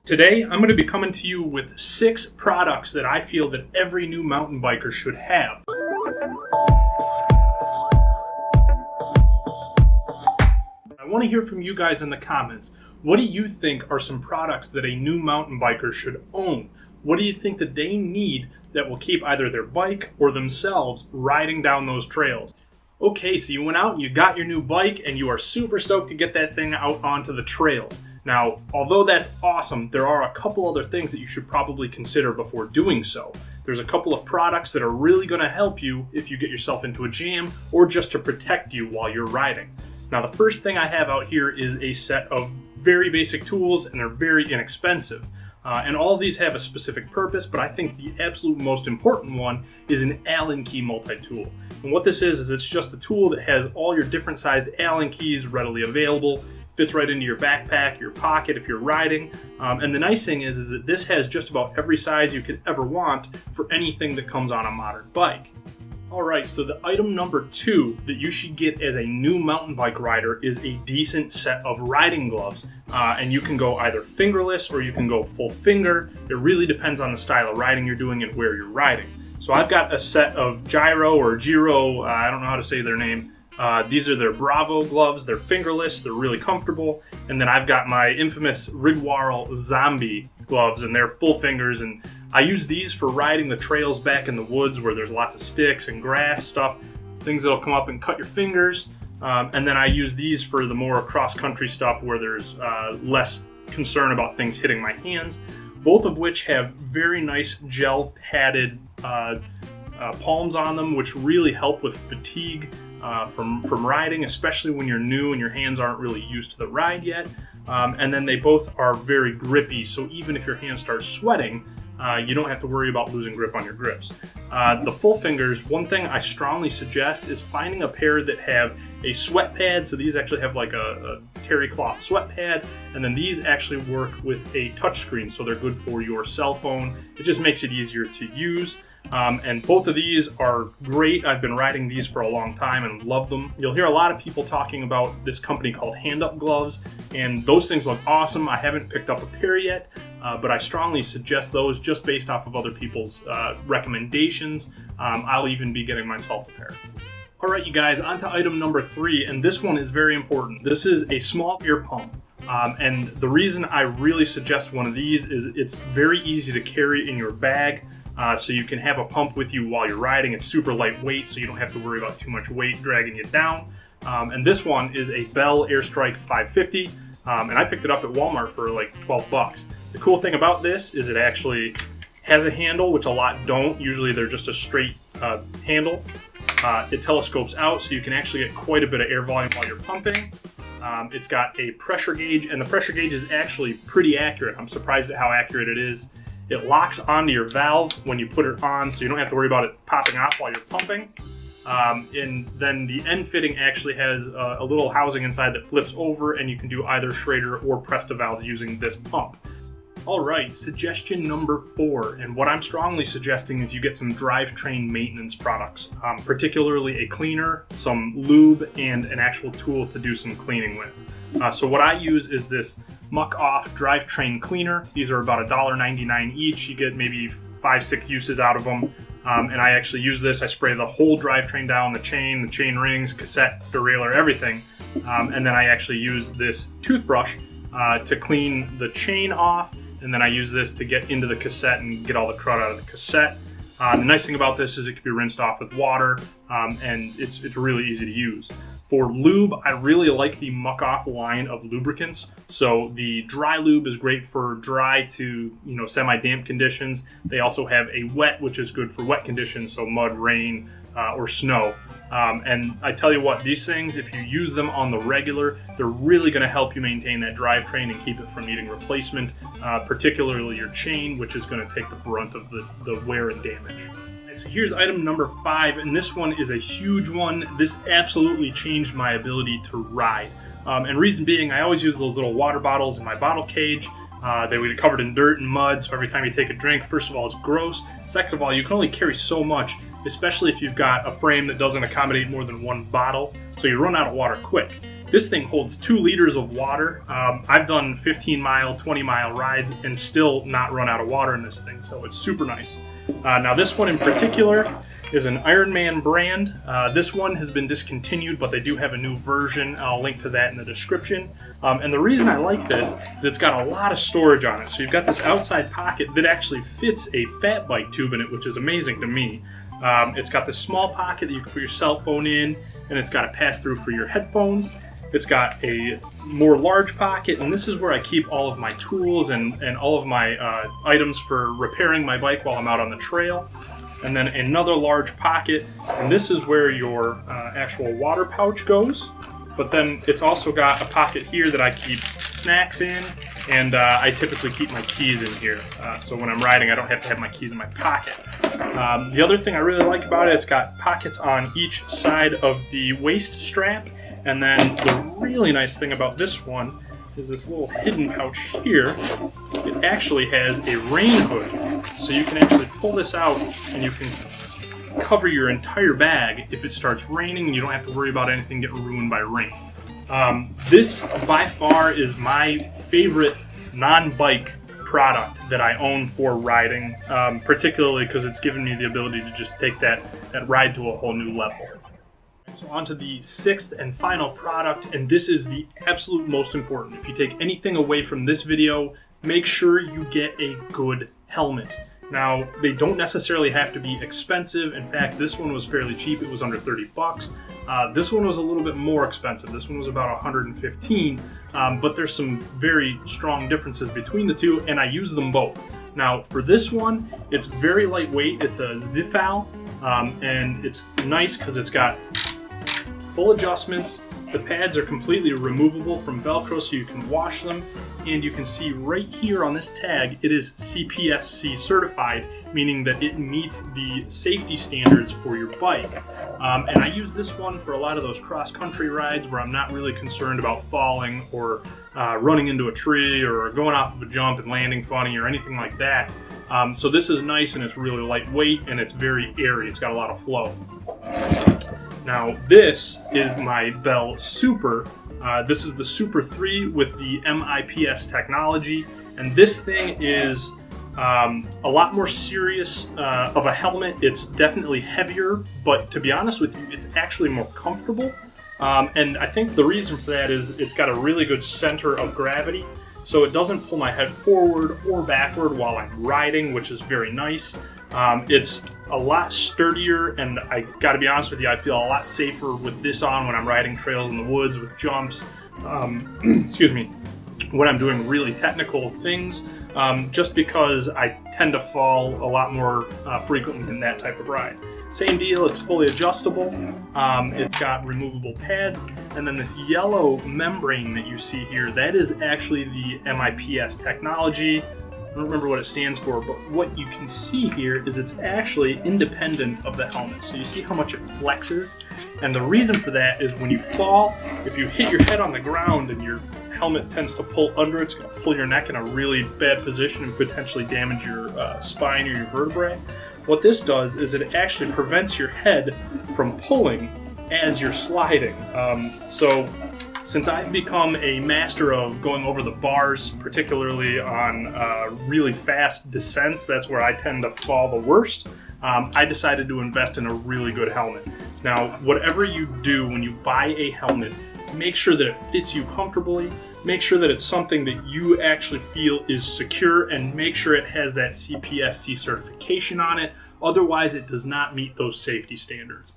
Today, I'm going to be coming to you with 6 products that I feel that every new mountain biker should have. I want to hear from you guys in the comments. What do you think are some products that a new mountain biker should own? What do you think that they need that will keep either their bike or themselves riding down those trails? Okay, so you went out and you got your new bike and you are super stoked to get that thing out onto the trails. Now, although that's awesome, there are a couple other things that you should probably consider before doing so. There's a couple of products that are really going to help you if you get yourself into a jam or just to protect you while you're riding. Now, the first thing I have out here is a set of very basic tools, and they're very inexpensive. And all of these have a specific purpose, but I think the absolute most important one is an Allen key multi-tool. And what this is it's just a tool that has all your different sized Allen keys readily available. Fits right into your backpack, your pocket if you're riding. And the nice thing is that this has just about every size you could ever want for anything that comes on a modern bike. Alright, so the item number 2 that you should get as a new mountain bike rider is a decent set of riding gloves. And you can go either fingerless or you can go full finger. It really depends on the style of riding you're doing and where you're riding. So I've got a set of Giro or Giro, I don't know how to say their name. These are their Bravo gloves. They're fingerless. They're really comfortable. And then I've got my infamous Rigwarl Zombie gloves, and they're full fingers. And I use these for riding the trails back in the woods where there's lots of sticks and grass stuff, things that'll come up and cut your fingers. And then I use these for the more cross-country stuff where there's less concern about things hitting my hands. Both of which have very nice gel padded palms on them, which really help with fatigue. From riding, especially when you're new and your hands aren't really used to the ride yet. And then they both are very grippy, so even if your hands start sweating, you don't have to worry about losing grip on your grips. The full fingers, one thing I strongly suggest is finding a pair that have a sweat pad. So these actually have like a terry cloth sweat pad, and then these actually work with a touch screen, so they're good for your cell phone. It just makes it easier to use. And both of these are great. I've been riding these for a long time and love them. You'll hear a lot of people talking about this company called Hand Up Gloves, and those things look awesome. I haven't picked up a pair yet, but I strongly suggest those just based off of other people's recommendations. I'll even be getting myself a pair. Alright, you guys, on to item number 3, and this one is very important. This is a small ear pump. And the reason I really suggest one of these is it's very easy to carry in your bag. So you can have a pump with you while you're riding. It's super lightweight, so you don't have to worry about too much weight dragging you down. And this one is a Bell Airstrike 550, and I picked it up at Walmart for like 12 bucks. The cool thing about this is it actually has a handle, which a lot don't. Usually they're just a straight handle. It telescopes out, so you can actually get quite a bit of air volume while you're pumping. It's got a pressure gauge, and the pressure gauge is actually pretty accurate. I'm surprised at how accurate it is. It locks onto your valve when you put it on, so you don't have to worry about it popping off while you're pumping. And then the end fitting actually has a little housing inside that flips over, and you can do either Schrader or Presta valves using this pump. Alright, suggestion number 4, and what I'm strongly suggesting is you get some drivetrain maintenance products, particularly a cleaner, some lube, and an actual tool to do some cleaning with. So what I use is this Muck Off drivetrain cleaner. These are about $1.99 each. You get maybe 5-6 uses out of them. And I actually use this. I spray the whole drivetrain down, the chain rings, cassette, derailleur, everything. And then I actually use this toothbrush to clean the chain off. And then I use this to get into the cassette and get all the crud out of the cassette. The nice thing about this is it can be rinsed off with water, and it's really easy to use. For lube, I really like the Muck Off line of lubricants. So the dry lube is great for dry to semi-damp conditions. They also have a wet, which is good for wet conditions, so mud, rain, or snow. And I tell you what, these things, if you use them on the regular, they're really going to help you maintain that drivetrain and keep it from needing replacement, particularly your chain, which is going to take the brunt of the wear and damage. So here's item number 5, and this one is a huge one. This absolutely changed my ability to ride. And reason being, I always use those little water bottles in my bottle cage. They would be covered in dirt and mud, so every time you take a drink, first of all, it's gross. Second of all, you can only carry so much, especially if you've got a frame that doesn't accommodate more than one bottle, so you run out of water quick. This thing holds 2 liters of water. I've done 15-mile, 20-mile rides and still not run out of water in this thing, so it's super nice. Now this one in particular is an Ironman brand. This one has been discontinued, but they do have a new version. I'll link to that in the description. And the reason I like this is it's got a lot of storage on it. So you've got this outside pocket that actually fits a fat bike tube in it, which is amazing to me. It's got this small pocket that you can put your cell phone in, and it's got a pass-through for your headphones. It's got a more large pocket, and this is where I keep all of my tools and all of my items for repairing my bike while I'm out on the trail. And then another large pocket, and this is where your actual water pouch goes. But then it's also got a pocket here that I keep snacks in, and I typically keep my keys in here. So when I'm riding, I don't have to have my keys in my pocket. The other thing I really like about it, it's got pockets on each side of the waist strap. And then the really nice thing about this one is this little hidden pouch here. It actually has a rain hood. So you can actually pull this out and you can cover your entire bag if it starts raining, and you don't have to worry about anything getting ruined by rain. This by far is my favorite non-bike product that I own for riding, particularly because it's given me the ability to just take that ride to a whole new level. So on to the 6th and final product, and this is the absolute most important. If you take anything away from this video, make sure you get a good helmet. Now, they don't necessarily have to be expensive. In fact, this one was fairly cheap. It was under 30 bucks. This one was a little bit more expensive. This one was about 115, but there's some very strong differences between the two, and I use them both. Now, for this one, it's very lightweight. It's a Zifal, and it's nice because it's got full adjustments. The pads are completely removable from Velcro, so you can wash them. And you can see right here on this tag, it is CPSC certified, meaning that it meets the safety standards for your bike. And I use this one for a lot of those cross-country rides where I'm not really concerned about falling or running into a tree or going off of a jump and landing funny or anything like that. So this is nice, and it's really lightweight, and it's very airy. It's got a lot of flow. Now, this is my Bell Super. This is the Super 3 with the MIPS technology, and this thing is a lot more serious of a helmet. It's definitely heavier, but to be honest with you, it's actually more comfortable. And I think the reason for that is it's got a really good center of gravity, so it doesn't pull my head forward or backward while I'm riding, which is very nice. It's a lot sturdier, and I gotta be honest with you, I feel a lot safer with this on when I'm riding trails in the woods with jumps, excuse me, when I'm doing really technical things, just because I tend to fall a lot more frequently in that type of ride. Same deal, it's fully adjustable, it's got removable pads, and then this yellow membrane that you see here, that is actually the MIPS technology. I don't remember what it stands for, but what you can see here is it's actually independent of the helmet. So you see how much it flexes? And the reason for that is when you fall, if you hit your head on the ground and your helmet tends to pull under, it's going to pull your neck in a really bad position and potentially damage your spine or your vertebrae. What this does is it actually prevents your head from pulling as you're sliding. So since I've become a master of going over the bars, particularly on really fast descents, that's where I tend to fall the worst, I decided to invest in a really good helmet. Now, whatever you do when you buy a helmet, make sure that it fits you comfortably, make sure that it's something that you actually feel is secure, and make sure it has that CPSC certification on it. Otherwise, it does not meet those safety standards.